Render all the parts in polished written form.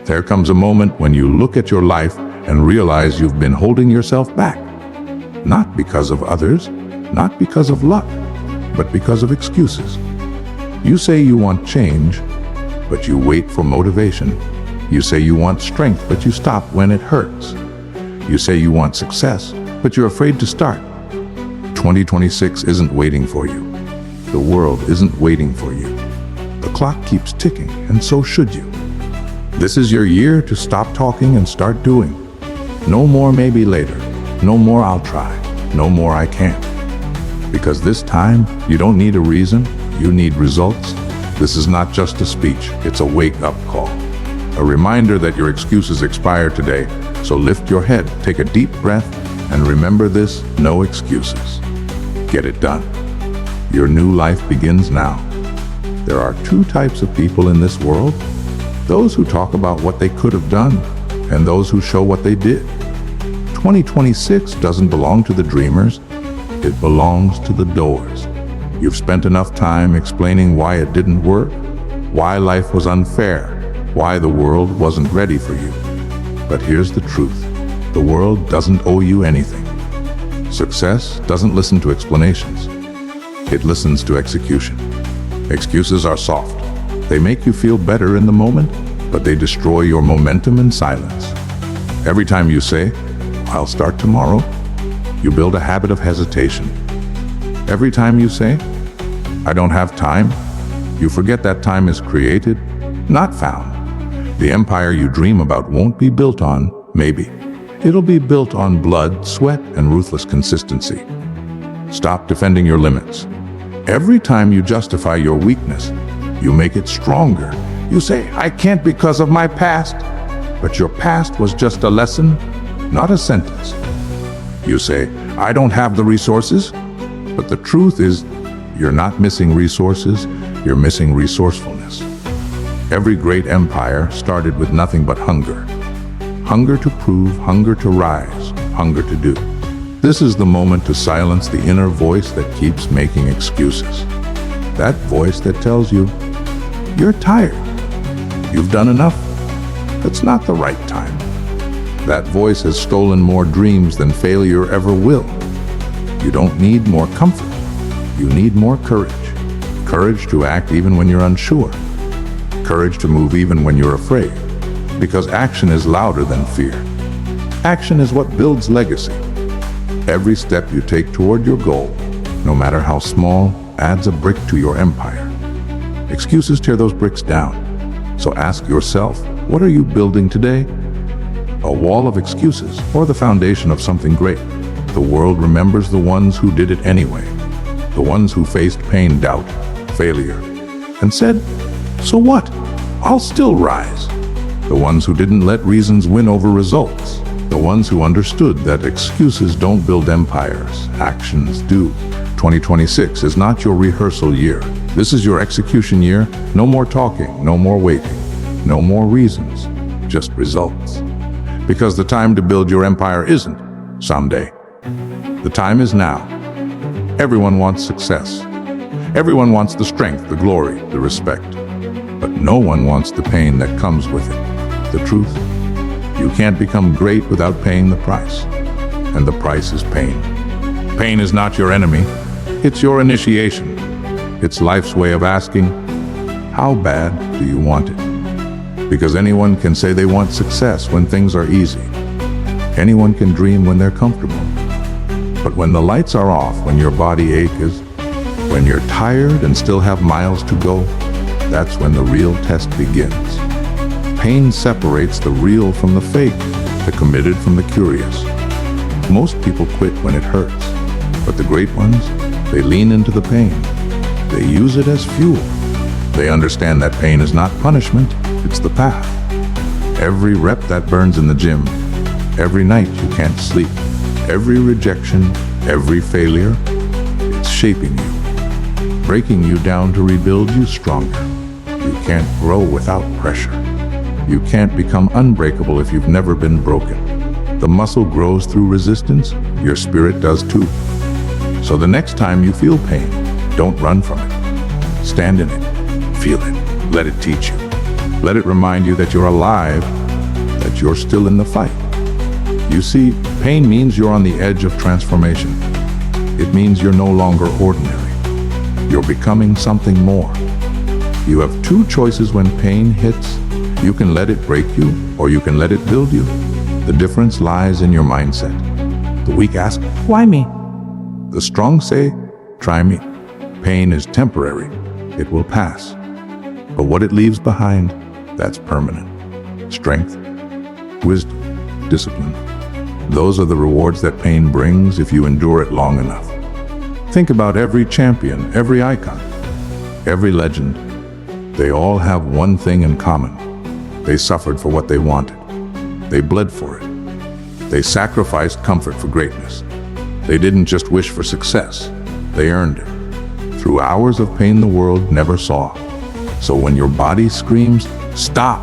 There comes a moment when you look at your life and realize you've been holding yourself back. Not because of others, not because of luck, but because of excuses. You say you want change, but you wait for motivation. You say you want strength, but you stop when it hurts. You say you want success, but you're afraid to start. 2026 isn't waiting for you. The world isn't waiting for you. The clock keeps ticking, and so should you. This is your year to stop talking and start doing. No more maybe later. No more I'll try. No more I can't. Because this time, you don't need a reason, you need results. This is not just a speech, it's a wake-up call. A reminder that your excuses expire today, so lift your head, take a deep breath, and remember this: no excuses. Get it done. Your new life begins now. There are two types of people in this world: those who talk about what they could have done, and those who show what they did. 2026 doesn't belong to the dreamers, it belongs to the doers. You've spent enough time explaining why it didn't work, why life was unfair, why the world wasn't ready for you. But here's the truth: the world doesn't owe you anything. Success doesn't listen to explanations, it listens to execution. Excuses are soft. They make you feel better in the moment, but they destroy your momentum in silence. Every time you say, "I'll start tomorrow," you build a habit of hesitation. Every time you say, "I don't have time," you forget that time is created, not found. The empire you dream about won't be built on maybe. It'll be built on blood, sweat, and ruthless consistency. Stop defending your limits. Every time you justify your weakness, you make it stronger. You say, "I can't because of my past." But your past was just a lesson, not a sentence. You say, "I don't have the resources." But the truth is, you're not missing resources, you're missing resourcefulness. Every great empire started with nothing but hunger. Hunger to prove, hunger to rise, hunger to do. This is the moment to silence the inner voice that keeps making excuses. That voice that tells you, "You're tired. You've done enough. It's not the right time." That voice has stolen more dreams than failure ever will. You don't need more comfort. You need more courage. Courage to act even when you're unsure. Courage to move even when you're afraid. Because action is louder than fear. Action is what builds legacy. Every step you take toward your goal, no matter how small, adds a brick to your empire. Excuses tear those bricks down. So ask yourself, what are you building today? A wall of excuses or the foundation of something great? The world remembers the ones who did it anyway. The ones who faced pain, doubt, failure, and said, "So what? I'll still rise." The ones who didn't let reasons win over results. The ones who understood that excuses don't build empires, actions do. 2026 is not your rehearsal year. This is your execution year. No more talking, no more waiting, no more reasons, just results. Because the time to build your empire isn't someday. The time is now. Everyone wants success. Everyone wants the strength, the glory, the respect. But no one wants the pain that comes with it. The truth, you can't become great without paying the price. And the price is pain. Pain is not your enemy. It's your initiation. It's life's way of asking, how bad do you want it? Because anyone can say they want success when things are easy. Anyone can dream when they're comfortable. But when the lights are off, when your body aches, when you're tired and still have miles to go, that's when the real test begins. Pain separates the real from the fake, the committed from the curious. Most people quit when it hurts, but the great ones, they lean into the pain. They use it as fuel. They understand that pain is not punishment, it's the path. Every rep that burns in the gym, every night you can't sleep, every rejection, every failure, it's shaping you, breaking you down to rebuild you stronger. You can't grow without pressure. You can't become unbreakable if you've never been broken. The muscle grows through resistance, your spirit does too. So the next time you feel pain, don't run from it. Stand in it, feel it, let it teach you. Let it remind you that you're alive, that you're still in the fight. You see, pain means you're on the edge of transformation. It means you're no longer ordinary. You're becoming something more. You have two choices when pain hits. You can let it break you, or you can let it build you. The difference lies in your mindset. The weak ask, "Why me?" The strong say, "Try me." Pain is temporary. It will pass. But what it leaves behind, that's permanent. Strength, wisdom, discipline. Those are the rewards that pain brings if you endure it long enough. Think about every champion, every icon, every legend. They all have one thing in common. They suffered for what they wanted. They bled for it. They sacrificed comfort for greatness. They didn't just wish for success. They earned it through hours of pain the world never saw. So when your body screams, "Stop!"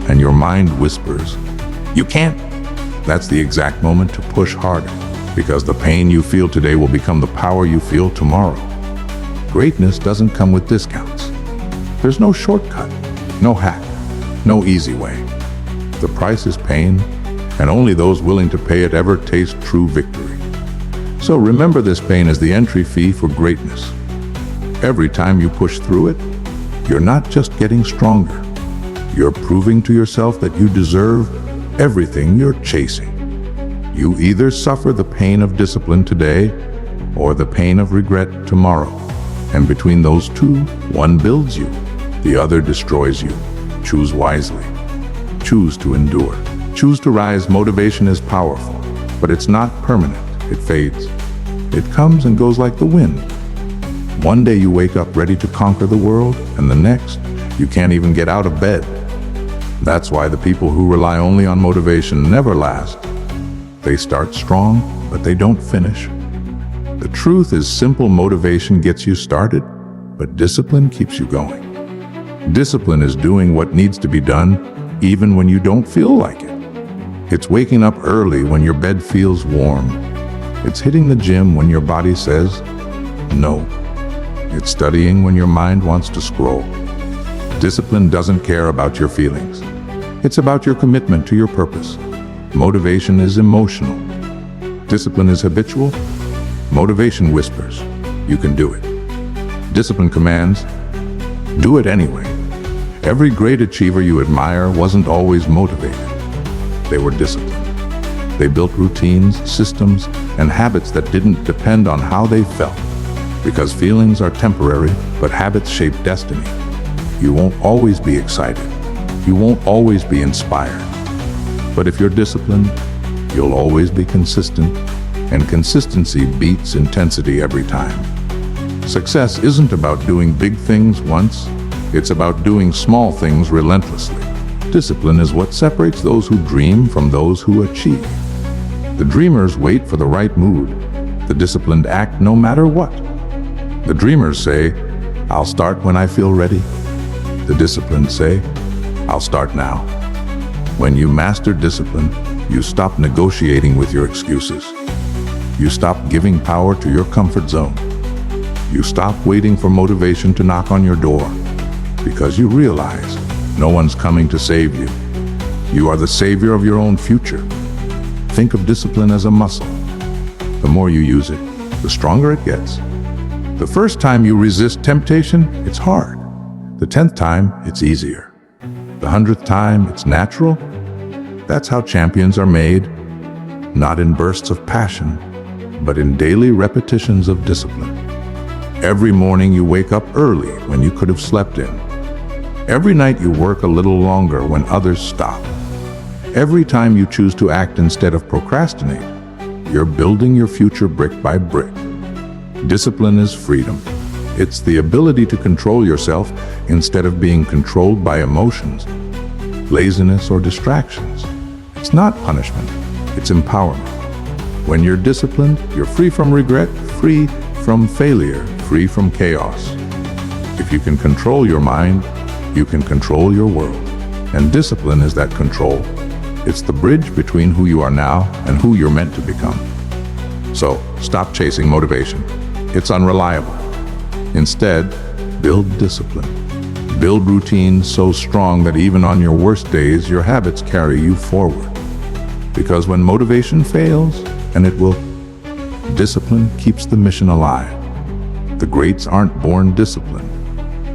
and your mind whispers, "You can't," that's the exact moment to push harder, because the pain you feel today will become the power you feel tomorrow. Greatness doesn't come with discounts. There's no shortcut, no hack, no easy way. The price is pain, and only those willing to pay it ever taste true victory. So remember this pain as the entry fee for greatness. Every time you push through it, you're not just getting stronger. You're proving to yourself that you deserve everything you're chasing. You either suffer the pain of discipline today or the pain of regret tomorrow. And between those two, one builds you, the other destroys you. Choose wisely. Choose to endure. Choose to rise. Motivation is powerful, but it's not permanent. It fades. It comes and goes like the wind. One day you wake up ready to conquer the world, and the next, you can't even get out of bed. That's why the people who rely only on motivation never last. They start strong, but they don't finish. The truth is simple. Motivation gets you started, but discipline keeps you going. Discipline is doing what needs to be done, even when you don't feel like it. It's waking up early when your bed feels warm. It's hitting the gym when your body says no. It's studying when your mind wants to scroll. Discipline doesn't care about your feelings. It's about your commitment to your purpose. Motivation is emotional. Discipline is habitual. Motivation whispers, "You can do it." Discipline commands, "Do it anyway." Every great achiever you admire wasn't always motivated. They were disciplined. They built routines, systems, and habits that didn't depend on how they felt. Because feelings are temporary, but habits shape destiny. You won't always be excited. You won't always be inspired. But if you're disciplined, you'll always be consistent, and consistency beats intensity every time. Success isn't about doing big things once. It's about doing small things relentlessly. Discipline is what separates those who dream from those who achieve. The dreamers wait for the right mood. The disciplined act no matter what. The dreamers say, "I'll start when I feel ready." The disciplined say, "I'll start now." When you master discipline, you stop negotiating with your excuses. You stop giving power to your comfort zone. You stop waiting for motivation to knock on your door, because you realize no one's coming to save you. You are the savior of your own future. Think of discipline as a muscle. The more you use it, the stronger it gets. The first time you resist temptation, it's hard. The 10th time, it's easier. The 100th time, it's natural. That's how champions are made, not in bursts of passion, but in daily repetitions of discipline. Every morning you wake up early when you could have slept in. Every night you work a little longer when others stop. Every time you choose to act instead of procrastinate, you're building your future brick by brick. Discipline is freedom. It's the ability to control yourself instead of being controlled by emotions, laziness, or distractions. It's not punishment, it's empowerment. When you're disciplined, you're free from regret, free from failure, free from chaos. If you can control your mind, you can control your world. And discipline is that control. It's the bridge between who you are now and who you're meant to become. So, stop chasing motivation. It's unreliable. Instead, build discipline. Build routines so strong that even on your worst days, your habits carry you forward. Because when motivation fails, and it will, discipline keeps the mission alive. The greats aren't born disciplined.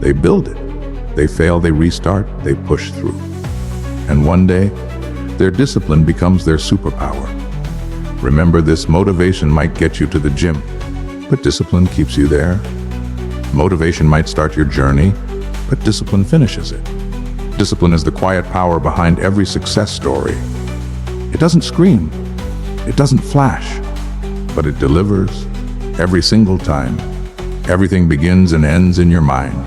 They build it. They fail, they restart, they push through. And one day, their discipline becomes their superpower. Remember this, motivation might get you to the gym, but discipline keeps you there. Motivation might start your journey, but discipline finishes it. Discipline is the quiet power behind every success story. It doesn't scream, it doesn't flash, but it delivers every single time. Everything begins and ends in your mind.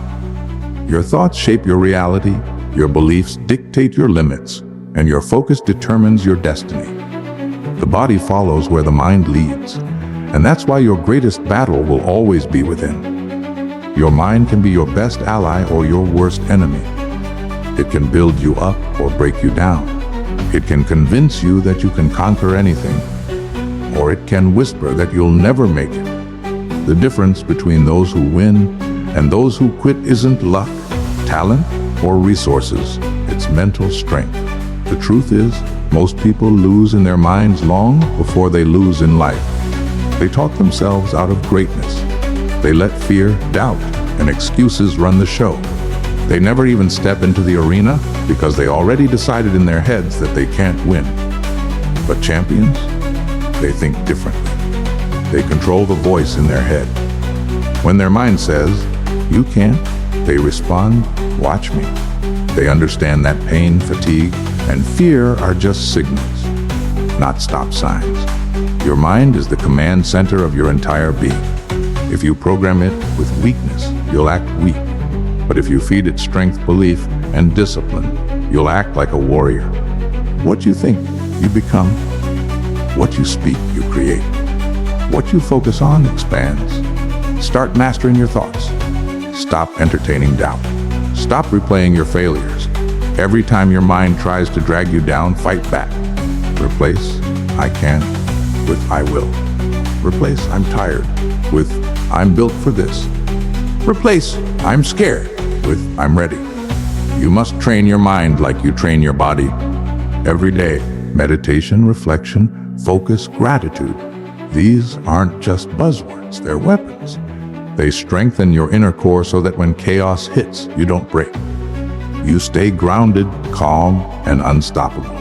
Your thoughts shape your reality, your beliefs dictate your limits, and your focus determines your destiny. The body follows where the mind leads, and that's why your greatest battle will always be within. Your mind can be your best ally or your worst enemy. It can build you up or break you down. It can convince you that you can conquer anything, or it can whisper that you'll never make it. The difference between those who win and those who quit isn't luck, talent, or resources. It's mental strength. The truth is, most people lose in their minds long before they lose in life. They talk themselves out of greatness. They let fear, doubt, and excuses run the show. They never even step into the arena because they already decided in their heads that they can't win. But champions, they think differently. They control the voice in their head. When their mind says, "You can't," they respond, "Watch me." They understand that pain, fatigue, and fear are just signals, not stop signs. Your mind is the command center of your entire being. If you program it with weakness, you'll act weak. But if you feed it strength, belief, and discipline, you'll act like a warrior. What you think, you become. What you speak, you create. What you focus on expands. Start mastering your thoughts. Stop entertaining doubt. Stop replaying your failures. Every time your mind tries to drag you down, fight back. Replace "I can" with "I will." Replace "I'm tired" with "I'm built for this." Replace "I'm scared" with "I'm ready." You must train your mind like you train your body. Every day, meditation, reflection, focus, gratitude. These aren't just buzzwords, they're weapons. They strengthen your inner core so that when chaos hits, you don't break. You stay grounded, calm, and unstoppable.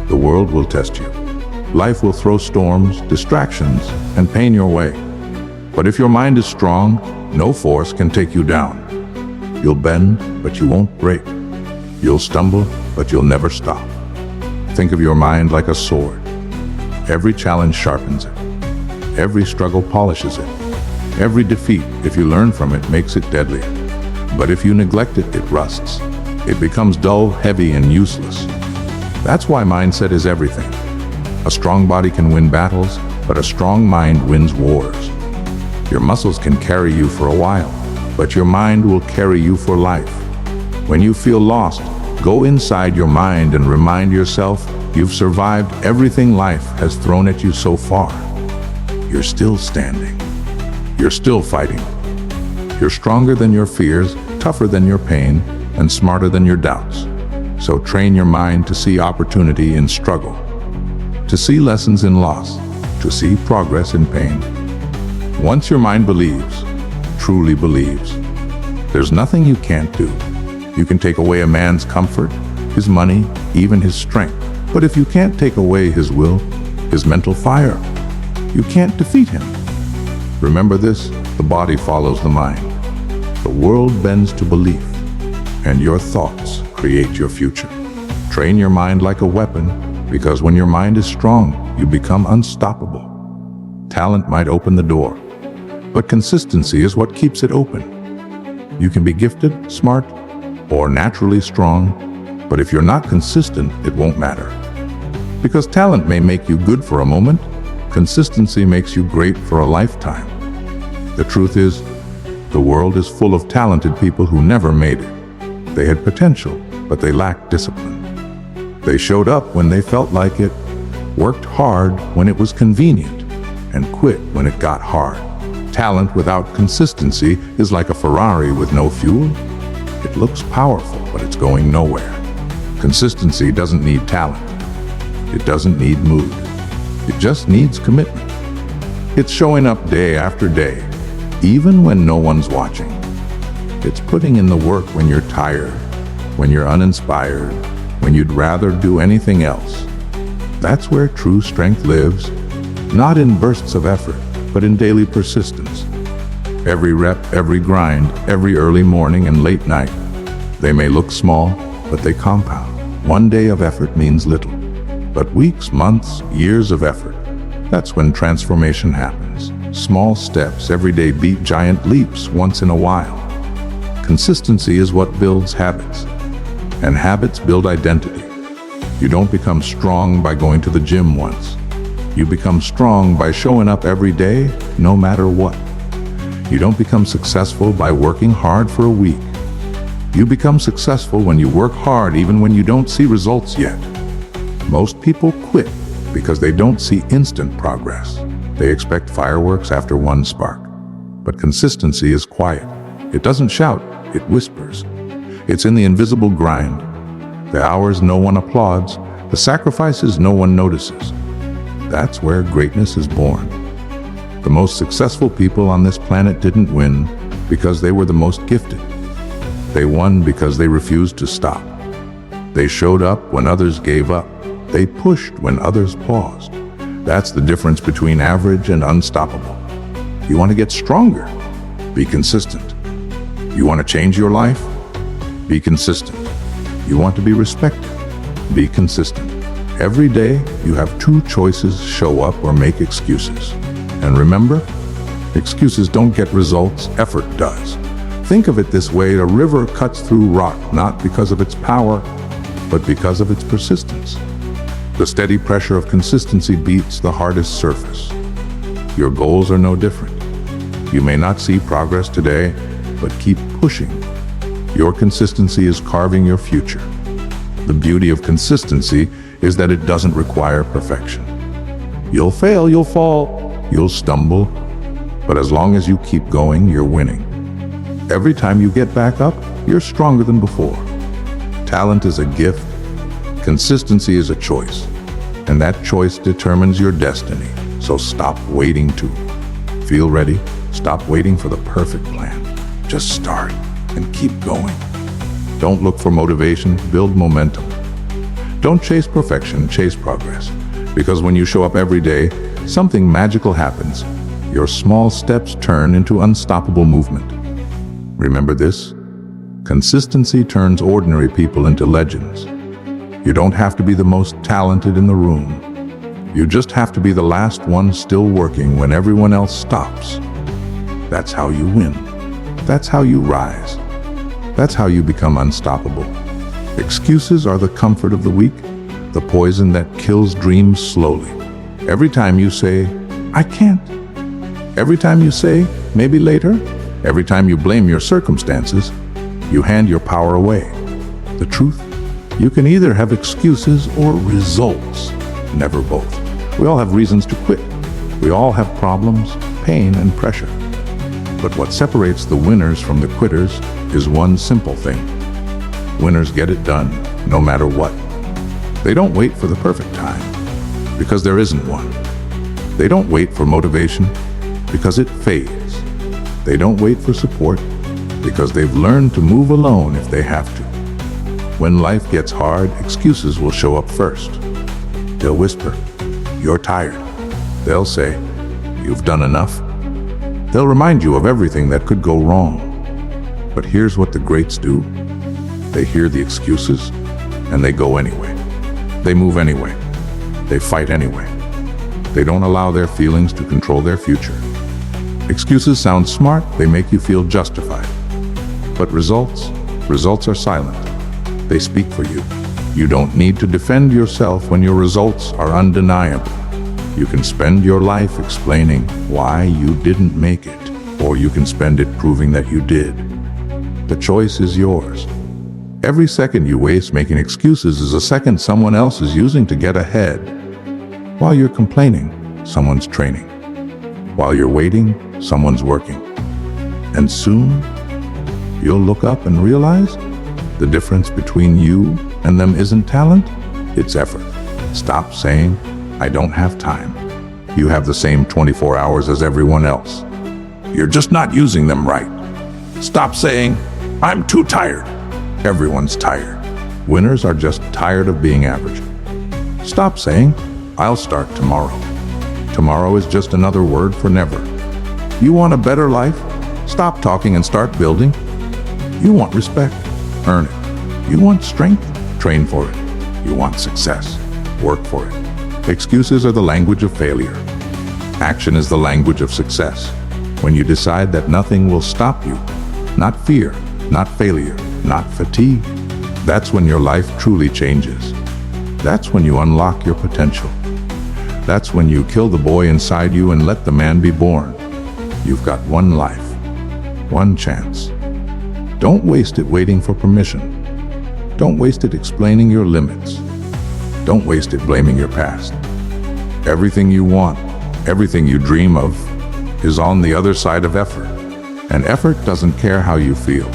The world will test you. Life will throw storms, distractions, and pain your way. But if your mind is strong, no force can take you down. You'll bend, but you won't break. You'll stumble, but you'll never stop. Think of your mind like a sword. Every challenge sharpens it. Every struggle polishes it. Every defeat, if you learn from it, makes it deadlier. But if you neglect it, it rusts. It becomes dull, heavy, and useless. That's why mindset is everything. A strong body can win battles, but a strong mind wins wars. Your muscles can carry you for a while, but your mind will carry you for life. When you feel lost, go inside your mind and remind yourself you've survived everything life has thrown at you so far. You're still standing. You're still fighting. You're stronger than your fears, tougher than your pain, and smarter than your doubts. So train your mind to see opportunity in struggle, to see lessons in loss, to see progress in pain. Once your mind believes, truly believes, there's nothing you can't do. You can take away a man's comfort, his money, even his strength. But if you can't take away his will, his mental fire, you can't defeat him. Remember this, the body follows the mind. The world bends to belief, and your thoughts create your future. Train your mind like a weapon, because when your mind is strong, you become unstoppable. Talent might open the door, but consistency is what keeps it open. You can be gifted, smart, or naturally strong, but if you're not consistent, it won't matter. Because talent may make you good for a moment, consistency makes you great for a lifetime. The truth is, the world is full of talented people who never made it. They had potential, but they lacked discipline. They showed up when they felt like it, worked hard when it was convenient, and quit when it got hard. Talent without consistency is like a Ferrari with no fuel. It looks powerful, but it's going nowhere. Consistency doesn't need talent. It doesn't need mood. It just needs commitment. It's showing up day after day, even when no one's watching. It's putting in the work when you're tired, when you're uninspired, when you'd rather do anything else. That's where true strength lives, not in bursts of effort, but in daily persistence. Every rep, every grind, every early morning and late night. They may look small, but they compound. One day of effort means little, but weeks, months, years of effort. That's when transformation happens. Small steps every day beat giant leaps once in a while. Consistency is what builds habits, and habits build identity. You don't become strong by going to the gym once. You become strong by showing up every day, no matter what. You don't become successful by working hard for a week. You become successful when you work hard even when you don't see results yet. Most people quit because they don't see instant progress. They expect fireworks after one spark. But consistency is quiet. It doesn't shout, it whispers. It's in the invisible grind, the hours no one applauds, the sacrifices no one notices. That's where greatness is born. The most successful people on this planet didn't win because they were the most gifted. They won because they refused to stop. They showed up when others gave up. They pushed when others paused. That's the difference between average and unstoppable. You want to get stronger? Be consistent. You want to change your life? Be consistent. You want to be respected? Be consistent. Every day, you have two choices: show up or make excuses. And remember, excuses don't get results, effort does. Think of it this way: a river cuts through rock not because of its power, but because of its persistence. The steady pressure of consistency beats the hardest surface. Your goals are no different. You may not see progress today, but keep pushing. Your consistency is carving your future. The beauty of consistency is that it doesn't require perfection. You'll fail, you'll fall, you'll stumble, but as long as you keep going, you're winning. Every time you get back up, you're stronger than before. Talent is a gift. Consistency is a choice, and that choice determines your destiny. So stop waiting to feel ready. Stop waiting for the perfect plan. Just start and keep going. Don't look for motivation, build momentum. Don't chase perfection, chase progress. Because when you show up every day, something magical happens. Your small steps turn into unstoppable movement. Remember this? Consistency turns ordinary people into legends. You don't have to be the most talented in the room. You just have to be the last one still working when everyone else stops. That's how you win. That's how you rise. That's how you become unstoppable. Excuses are the comfort of the weak, the poison that kills dreams slowly. Every time you say, I can't. Every time you say, maybe later. Every time you blame your circumstances, you hand your power away. The truth? You can either have excuses or results, never both. We all have reasons to quit. We all have problems, pain, and pressure. But what separates the winners from the quitters is one simple thing. Winners get it done, no matter what. They don't wait for the perfect time, because there isn't one. They don't wait for motivation, because it fades. They don't wait for support, because they've learned to move alone if they have to. When life gets hard, excuses will show up first. They'll whisper, you're tired. They'll say, you've done enough. They'll remind you of everything that could go wrong. But here's what the greats do. They hear the excuses, and they go anyway. They move anyway. They fight anyway. They don't allow their feelings to control their future. Excuses sound smart, they make you feel justified. But results are silent. They speak for you. You don't need to defend yourself when your results are undeniable. You can spend your life explaining why you didn't make it, or you can spend it proving that you did. The choice is yours. Every second you waste making excuses is a second someone else is using to get ahead. While you're complaining, someone's training. While you're waiting, someone's working. And soon, you'll look up and realize the difference between you and them isn't talent, it's effort. Stop saying, I don't have time. You have the same 24 hours as everyone else. You're just not using them right. Stop saying, I'm too tired. Everyone's tired. Winners are just tired of being average. Stop saying, I'll start tomorrow. Tomorrow is just another word for never. You want a better life? Stop talking and start building. You want respect? Earn it. You want strength? Train for it. You want success? Work for it. Excuses are the language of failure. Action is the language of success. When you decide that nothing will stop you, not fear, not failure, not fatigue, that's when your life truly changes. That's when you unlock your potential. That's when you kill the boy inside you and let the man be born. You've got one life, one chance. Don't waste it waiting for permission. Don't waste it explaining your limits. Don't waste it blaming your past. Everything you want, everything you dream of, is on the other side of effort. And effort doesn't care how you feel.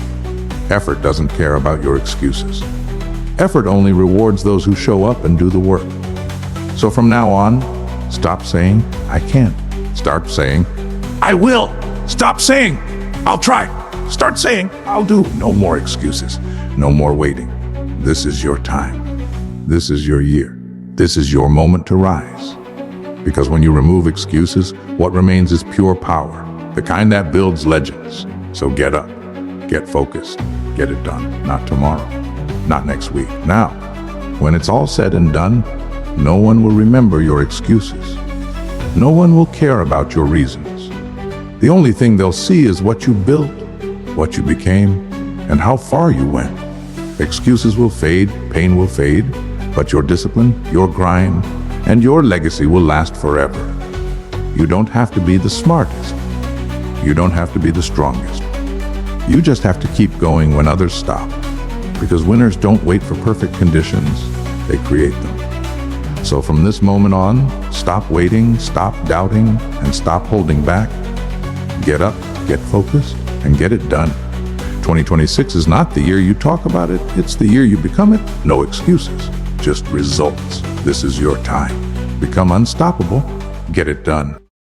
Effort doesn't care about your excuses. Effort only rewards those who show up and do the work. So from now on, stop saying, I can't. Start saying, I will. Stop saying, I'll try. Start saying, I'll do. No more excuses. No more waiting. This is your time. This is your year. This is your moment to rise. Because when you remove excuses, what remains is pure power, the kind that builds legends. So get up, get focused, get it done. Not tomorrow, not next week. Now, when it's all said and done, no one will remember your excuses. No one will care about your reasons. The only thing they'll see is what you built, what you became, and how far you went. Excuses will fade, pain will fade, but your discipline, your grind, and your legacy will last forever. You don't have to be the smartest. You don't have to be the strongest. You just have to keep going when others stop. Because winners don't wait for perfect conditions, they create them. So from this moment on, stop waiting, stop doubting, and stop holding back. Get up, get focused, and get it done. 2026 is not the year you talk about it, it's the year you become it. No excuses, just results. This is your time. Become unstoppable, get it done.